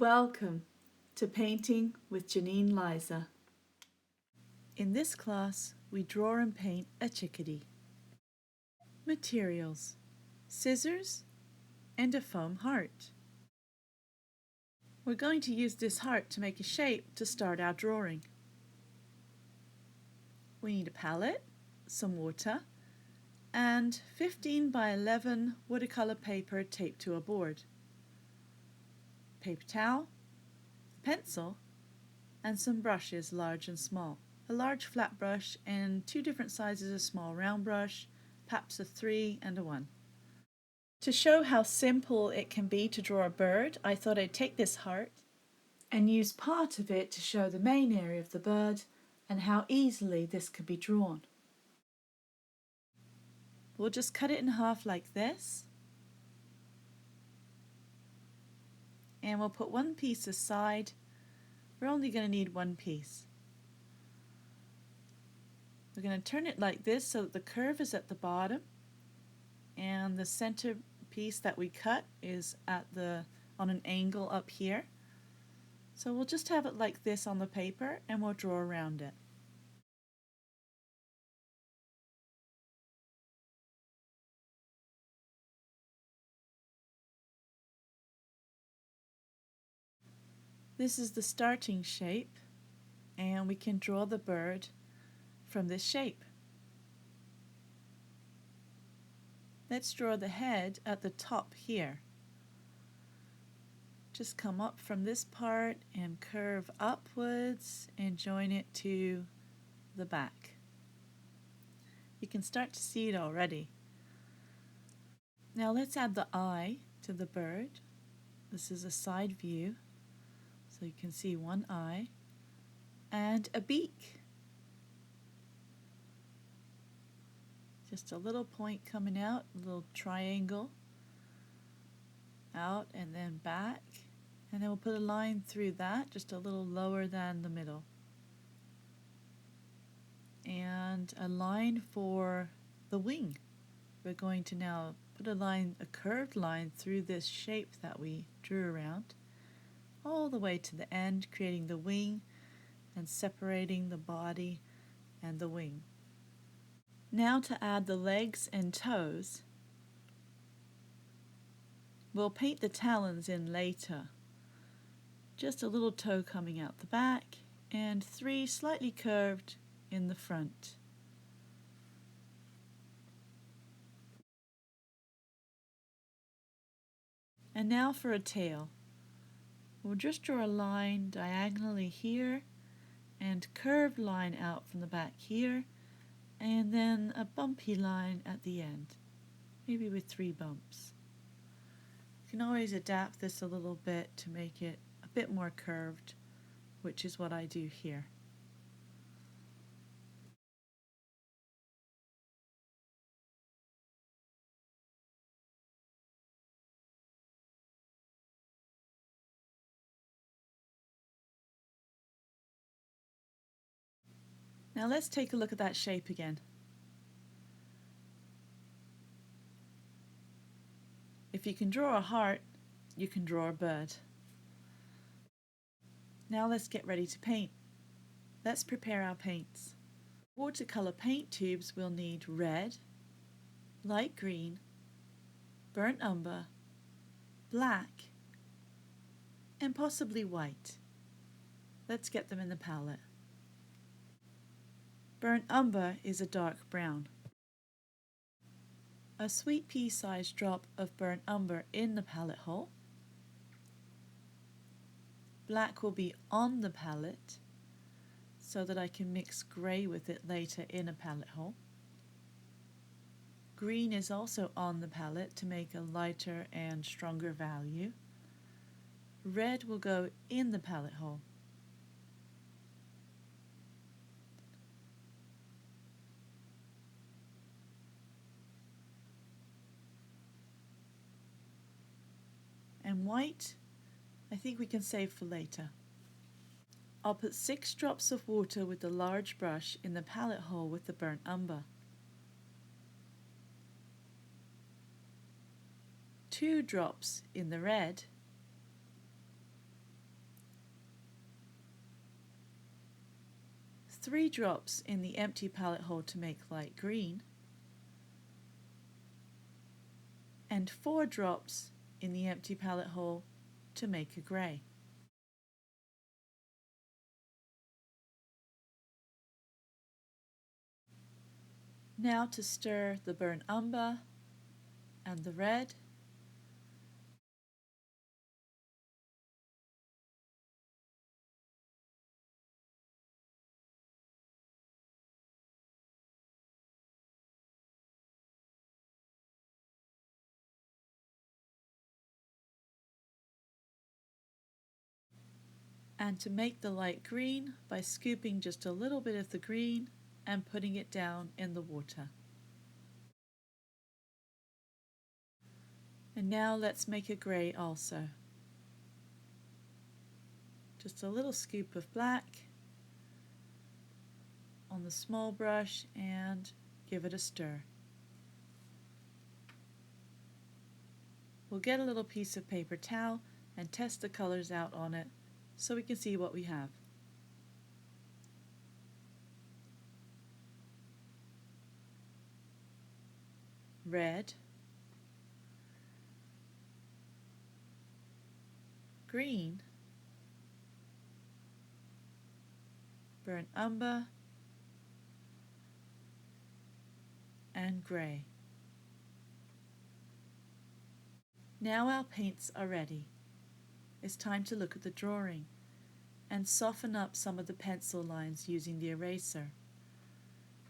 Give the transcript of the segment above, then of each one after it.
Welcome to Painting with Janine Liza. In this class, we draw and paint a chickadee. Materials: scissors and a foam heart. We're going to use this heart to make a shape to start our drawing. We need a palette, some water, and 15 by 11 watercolor paper taped to a board, paper towel, pencil, and some brushes, large and small. A large flat brush and two different sizes of small round brush, perhaps a 3 and a 1. To show how simple it can be to draw a bird, I thought I'd take this heart and use part of it to show the main area of the bird and how easily this can be drawn. We'll just cut it in half like this, and we'll put one piece aside. We're only going to need one piece. We're going to turn it like this so that the curve is at the bottom and the center piece that we cut is on an angle up here. So we'll just have it like this on the paper and we'll draw around it. This is the starting shape, and we can draw the bird from this shape. Let's draw the head at the top here. Just come up from this part and curve upwards and join it to the back. You can start to see it already. Now let's add the eye to the bird. This is a side view, so you can see one eye and a beak. Just a little point coming out, a little triangle out and then back, and then we'll put a line through that, just a little lower than the middle, and a line for the wing. We're going to now put a curved line through this shape that we drew around all the way to the end, creating the wing and separating the body and the wing. Now to add the legs and toes. We'll paint the talons in later. Just a little toe coming out the back and 3 slightly curved in the front. And now for a tail. We'll just draw a line diagonally here and curved line out from the back here, and then a bumpy line at the end, maybe with 3 bumps. You can always adapt this a little bit to make it a bit more curved, which is what I do here. Now let's take a look at that shape again. If you can draw a heart, you can draw a bird. Now let's get ready to paint. Let's prepare our paints. Watercolor paint tubes will need red, light green, burnt umber, black, and possibly white. Let's get them in the palette. Burnt umber is a dark brown. A sweet pea-sized drop of burnt umber in the palette hole. Black will be on the palette so that I can mix grey with it later in a palette hole. Green is also on the palette to make a lighter and stronger value. Red will go in the palette hole. And white, I think we can save for later. I'll put 6 drops of water with the large brush in the palette hole with the burnt umber. 2 drops in the red, 3 drops in the empty palette hole to make light green, and 4 drops in the empty palette hole to make a grey. Now to stir the burnt umber and the red, and to make the light green by scooping just a little bit of the green and putting it down in the water. And now let's make a grey also. Just a little scoop of black on the small brush and give it a stir. We'll get a little piece of paper towel and test the colors out on it so we can see what we have. Red, green, burnt umber, and grey. Now our paints are ready. It's time to look at the drawing and soften up some of the pencil lines using the eraser.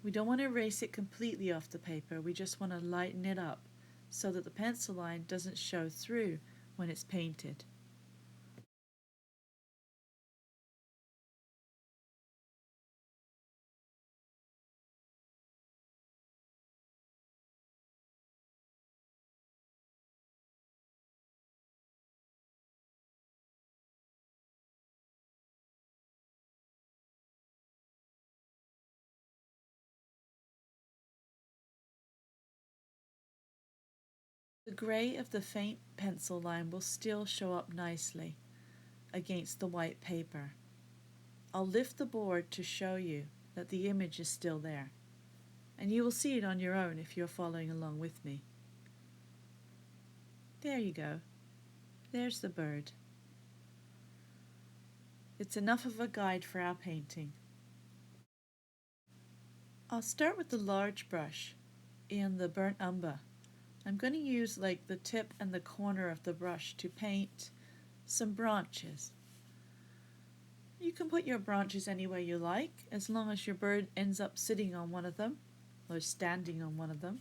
We don't want to erase it completely off the paper, we just want to lighten it up so that the pencil line doesn't show through when it's painted. The grey of the faint pencil line will still show up nicely against the white paper. I'll lift the board to show you that the image is still there, and you will see it on your own if you're following along with me. There you go. There's the bird. It's enough of a guide for our painting. I'll start with the large brush and the burnt umber. I'm going to use like the tip and the corner of the brush to paint some branches. You can put your branches anywhere you like, as long as your bird ends up sitting on one of them or standing on one of them.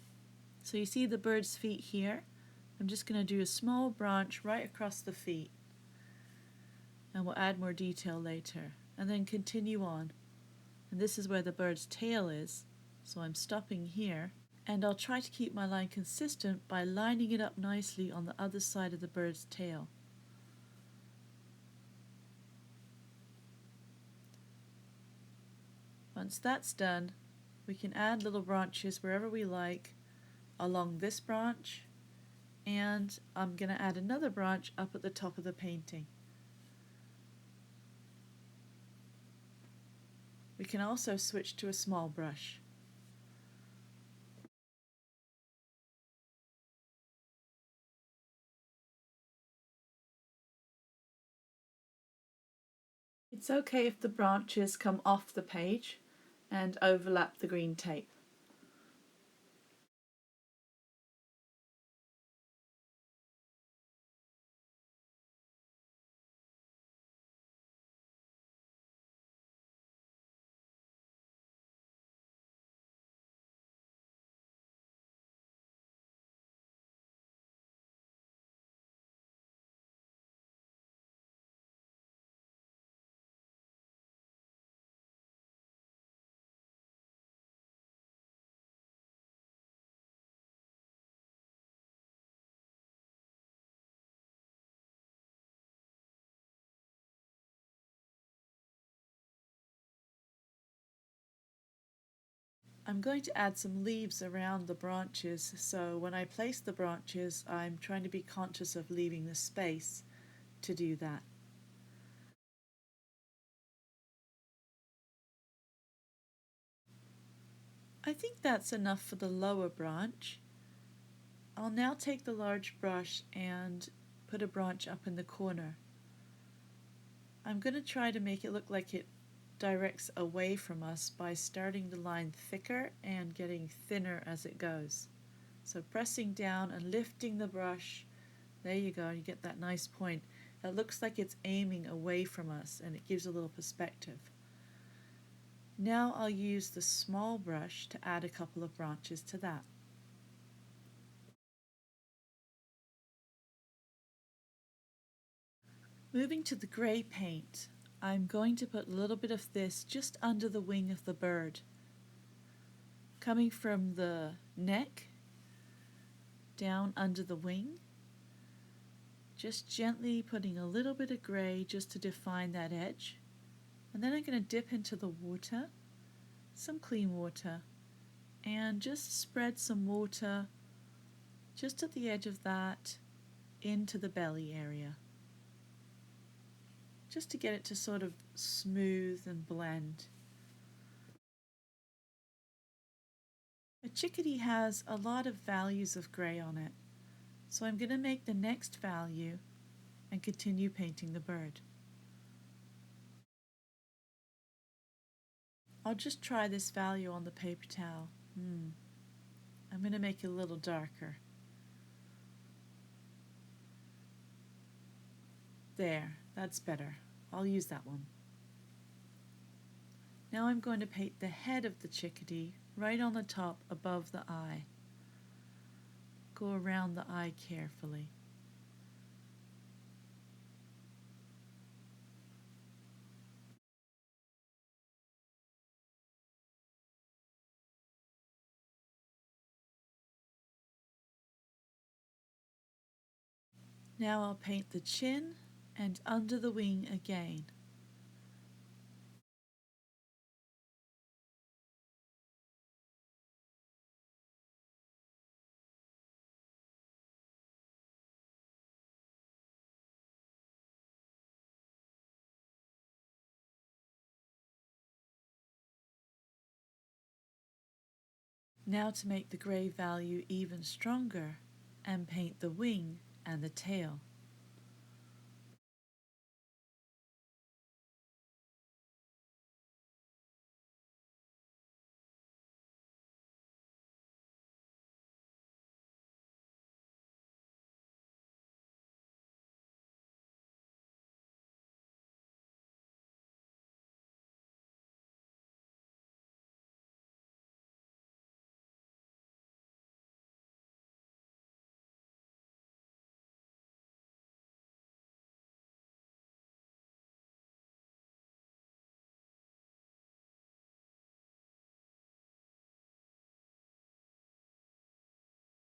So you see the bird's feet here? I'm just going to do a small branch right across the feet, and we'll add more detail later, and then continue on. And this is where the bird's tail is, so I'm stopping here. And I'll try to keep my line consistent by lining it up nicely on the other side of the bird's tail. Once that's done, we can add little branches wherever we like along this branch, and I'm going to add another branch up at the top of the painting. We can also switch to a small brush. It's okay if the branches come off the page and overlap the green tape. I'm going to add some leaves around the branches, so when I place the branches, I'm trying to be conscious of leaving the space to do that. I think that's enough for the lower branch. I'll now take the large brush and put a branch up in the corner. I'm going to try to make it look like it directs away from us by starting the line thicker and getting thinner as it goes. So pressing down and lifting the brush, there you go, you get that nice point. It looks like it's aiming away from us and it gives a little perspective. Now I'll use the small brush to add a couple of branches to that. Moving to the grey paint, I'm going to put a little bit of this just under the wing of the bird. Coming from the neck, down under the wing, just gently putting a little bit of grey just to define that edge. And then I'm going to dip into the water, some clean water, and just spread some water just at the edge of that into the belly area, just to get it to sort of smooth and blend. A chickadee has a lot of values of grey on it, so I'm going to make the next value and continue painting the bird. I'll just try this value on the paper towel. I'm going to make it a little darker. There, that's better. I'll use that one. Now I'm going to paint the head of the chickadee right on the top above the eye. Go around the eye carefully. Now I'll paint the chin and under the wing again. Now to make the grey value even stronger and paint the wing and the tail.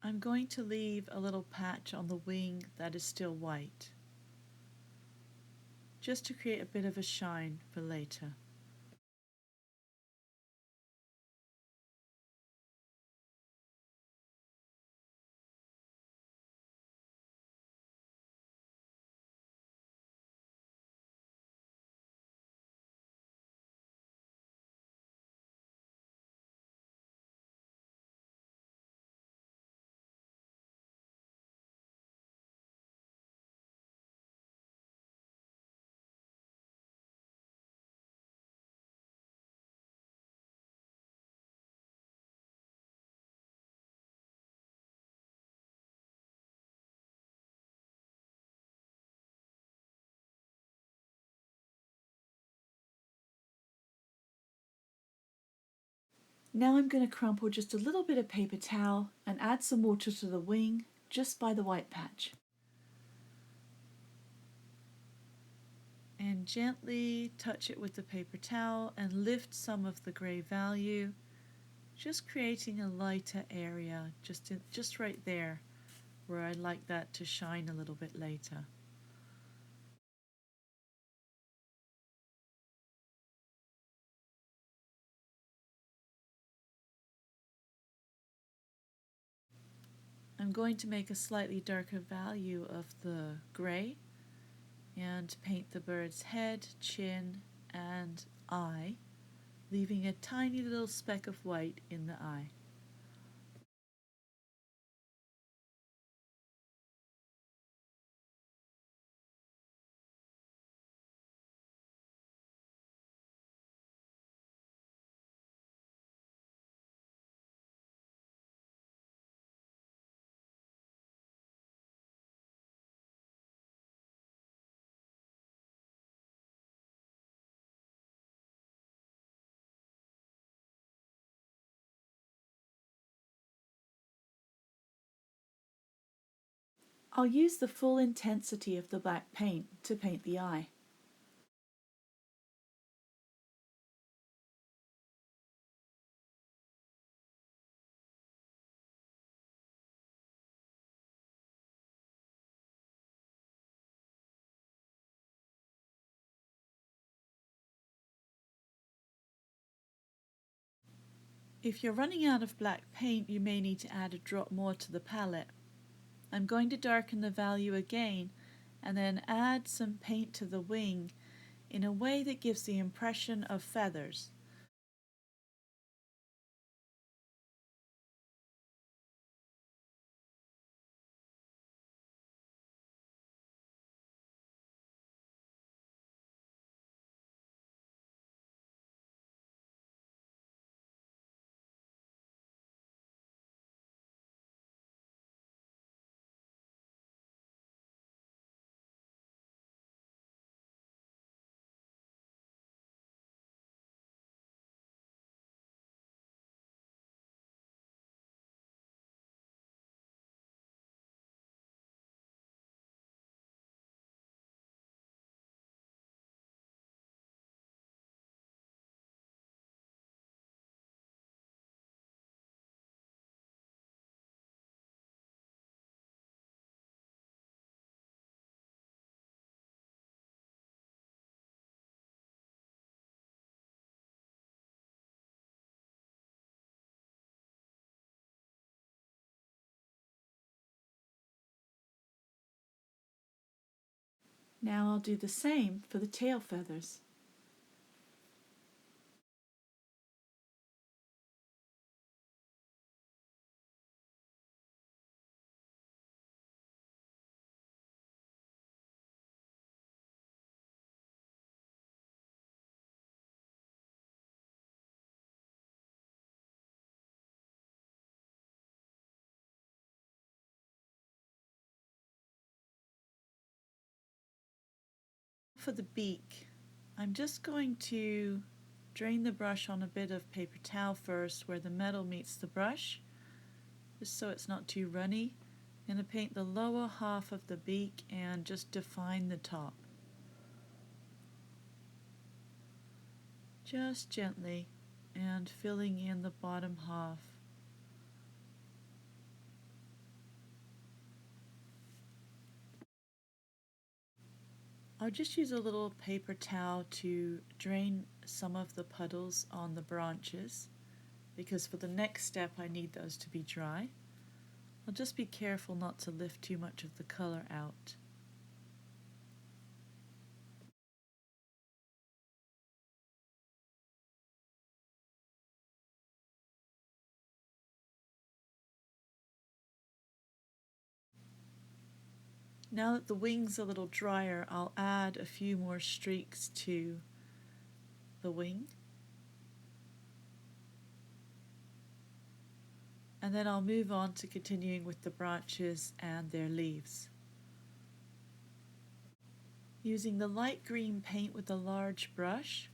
I'm going to leave a little patch on the wing that is still white, just to create a bit of a shine for later. Now I'm going to crumple just a little bit of paper towel and add some water to the wing just by the white patch. And gently touch it with the paper towel and lift some of the grey value, just creating a lighter area just right there where I'd like that to shine a little bit later. I'm going to make a slightly darker value of the grey and paint the bird's head, chin, and eye leaving a tiny little speck of white in the eye. I'll use the full intensity of the black paint to paint the eye. If you're running out of black paint, you may need to add a drop more to the palette. I'm going to darken the value again and then add some paint to the wing in a way that gives the impression of feathers. Now I'll do the same for the tail feathers. For the beak, I'm just going to drain the brush on a bit of paper towel first where the metal meets the brush, just so it's not too runny. I'm going to paint the lower half of the beak and just define the top. Just gently, and filling in the bottom half. I'll just use a little paper towel to drain some of the puddles on the branches, because for the next step I need those to be dry. I'll just be careful not to lift too much of the color out. Now that the wing's a little drier, I'll add a few more streaks to the wing. And then I'll move on to continuing with the branches and their leaves. Using the light green paint with a large brush,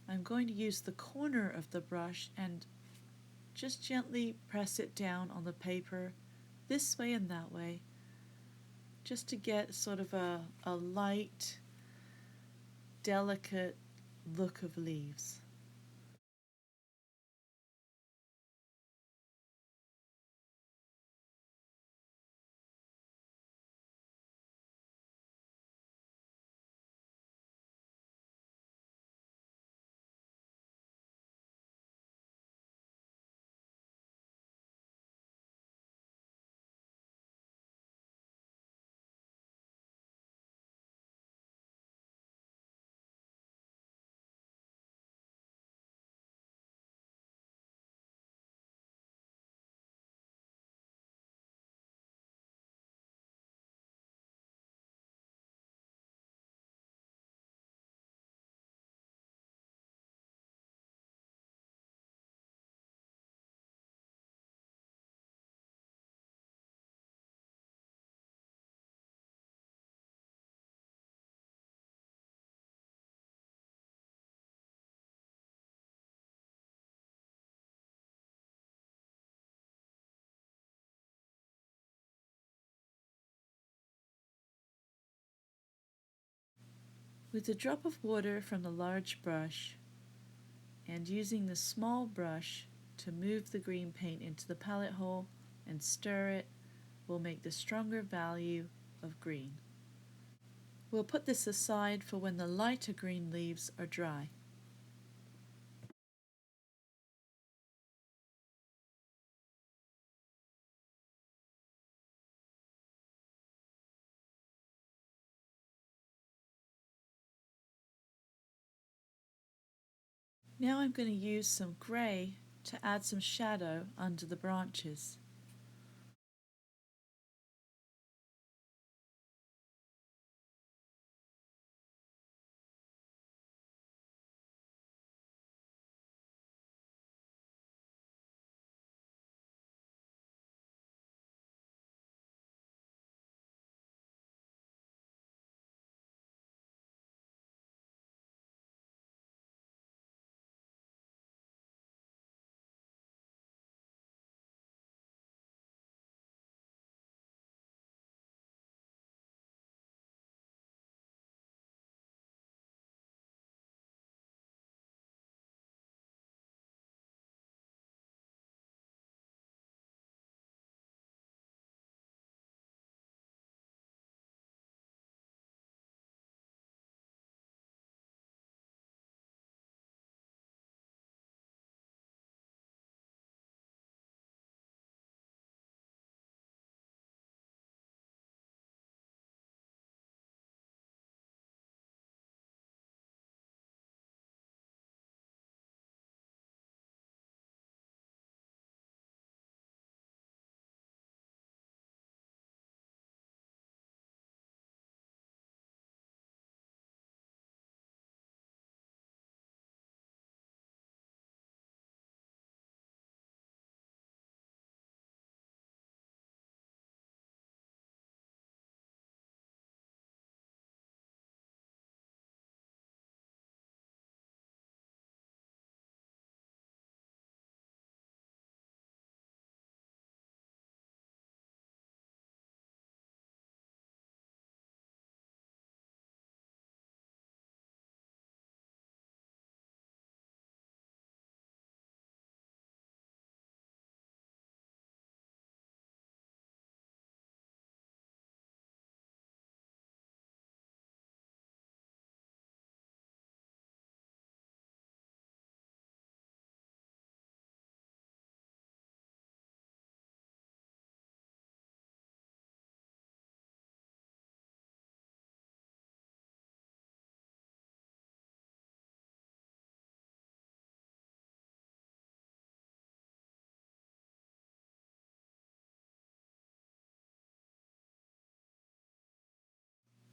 I'm going to use the corner of the brush and just gently press it down on the paper this way and that way, just to get sort of a light, delicate look of leaves. With a drop of water from the large brush and using the small brush to move the green paint into the palette hole and stir it will make the stronger value of green. We'll put this aside for when the lighter green leaves are dry. Now I'm going to use some grey to add some shadow under the branches.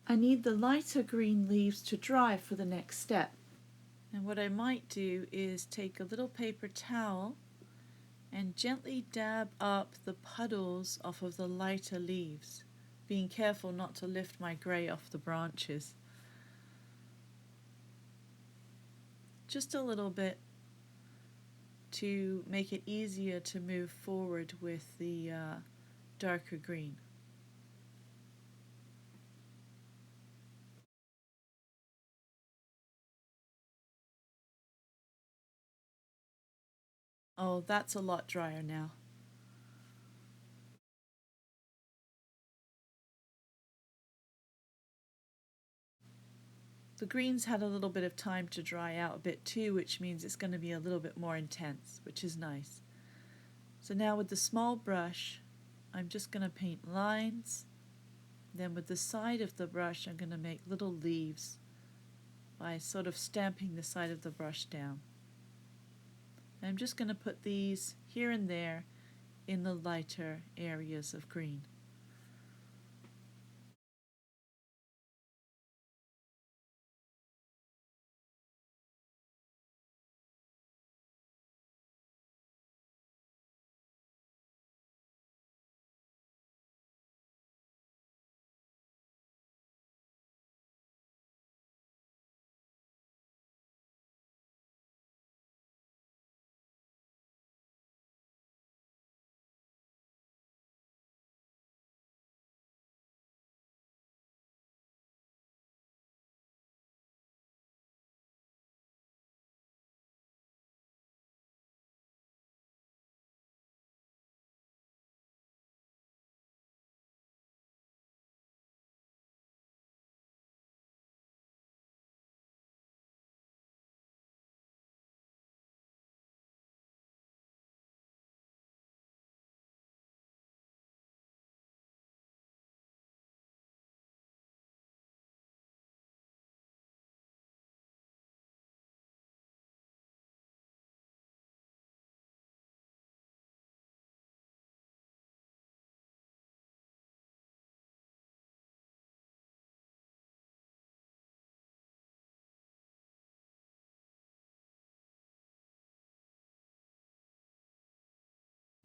I need the lighter green leaves to dry for the next step. And what I might do is take a little paper towel and gently dab up the puddles off of the lighter leaves, being careful not to lift my grey off the branches. Just a little bit to make it easier to move forward with the darker green. Oh, that's a lot drier now. The greens had a little bit of time to dry out a bit too, which means it's going to be a little bit more intense, which is nice. So now with the small brush, I'm just going to paint lines. Then with the side of the brush, I'm going to make little leaves by sort of stamping the side of the brush down. And I'm just going to put these here and there in the lighter areas of green.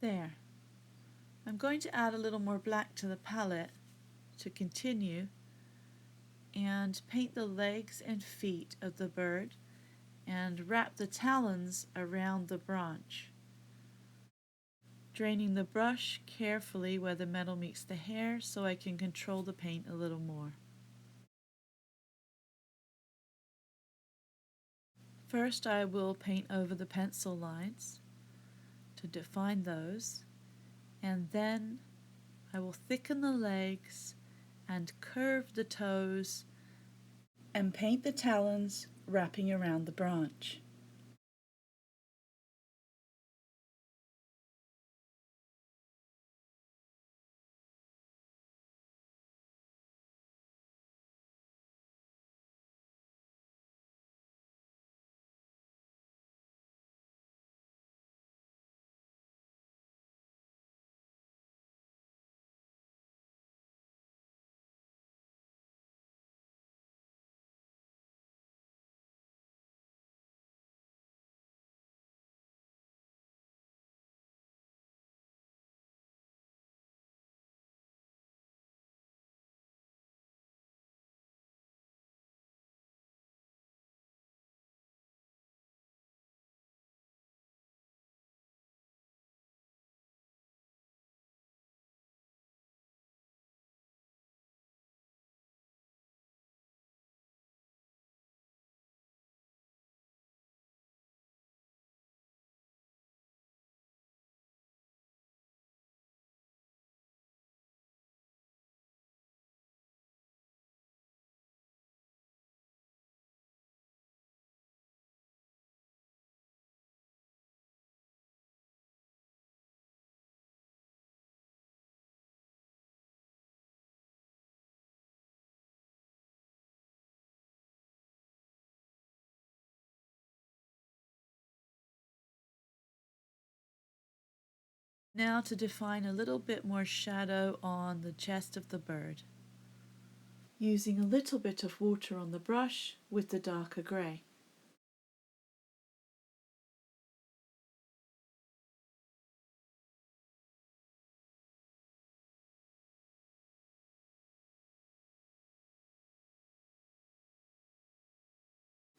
There. I'm going to add a little more black to the palette to continue and paint the legs and feet of the bird and wrap the talons around the branch. Draining the brush carefully where the metal meets the hair so I can control the paint a little more. First I will paint over the pencil lines to define those, and then I will thicken the legs and curve the toes and paint the talons wrapping around the branch. Now to define a little bit more shadow on the chest of the bird, using a little bit of water on the brush with the darker grey.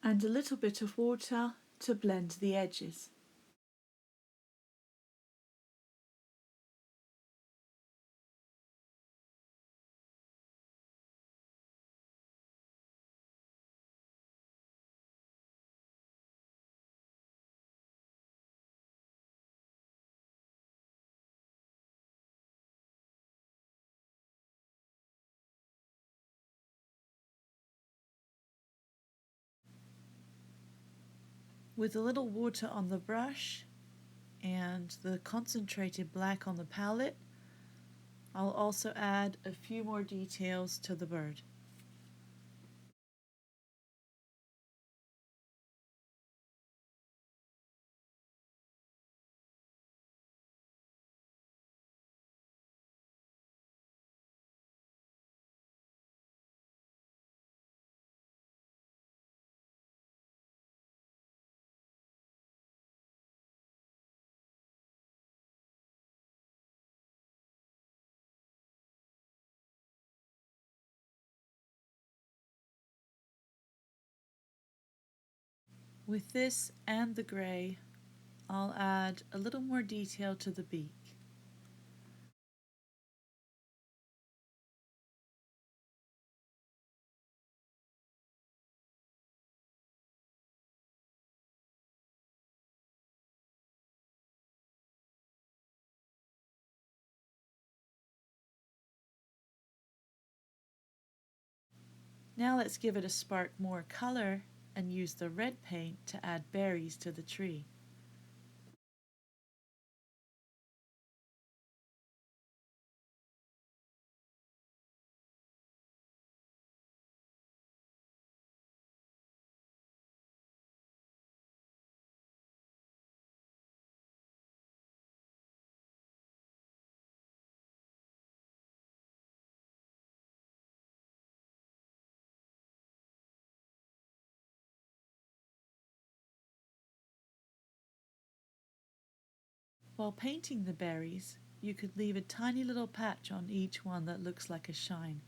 And a little bit of water to blend the edges. With a little water on the brush and the concentrated black on the palette, I'll also add a few more details to the bird. With this and the grey, I'll add a little more detail to the beak. Now let's give it a spark more color and use the red paint to add berries to the tree. While painting the berries, you could leave a tiny little patch on each one that looks like a shine.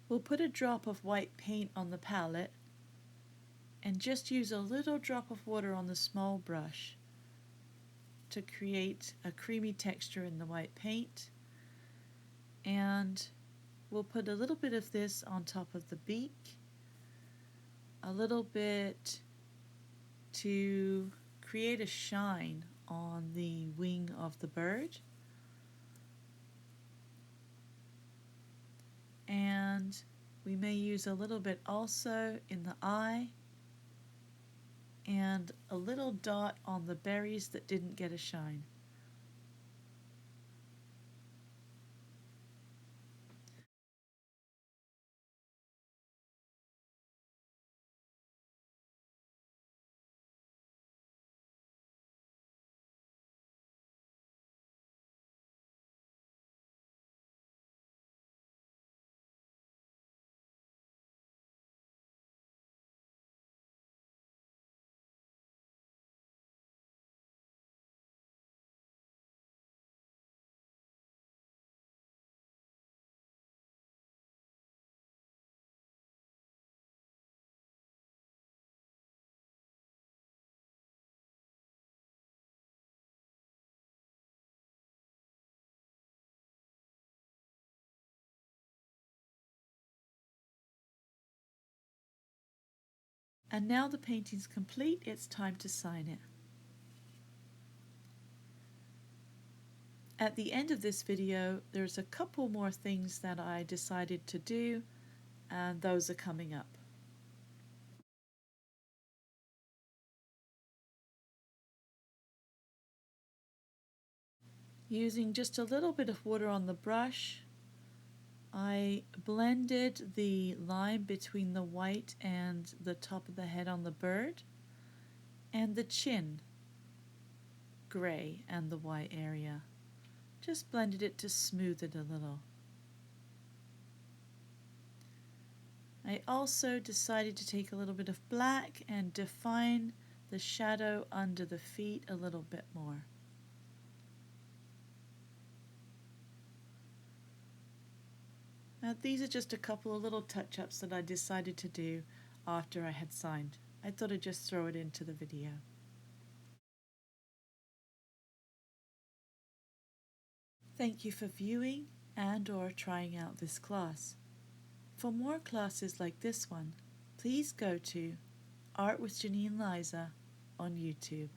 We'll put a drop of white paint on the palette and just use a little drop of water on the small brush to create a creamy texture in the white paint. And we'll put a little bit of this on top of the beak, a little bit to create a shine on the wing of the bird. And we may use a little bit also in the eye and a little dot on the berries that didn't get a shine. And now the painting's complete, it's time to sign it. At the end of this video, there's a couple more things that I decided to do, and those are coming up. Using just a little bit of water on the brush, I blended the line between the white and the top of the head on the bird, and the chin gray and the white area. Just blended it to smooth it a little. I also decided to take a little bit of black and define the shadow under the feet a little bit more. Now, these are just a couple of little touch-ups that I decided to do after I had signed. I thought I'd just throw it into the video. Thank you for viewing and/or trying out this class. For more classes like this one, please go to Art with Janine Liza on YouTube.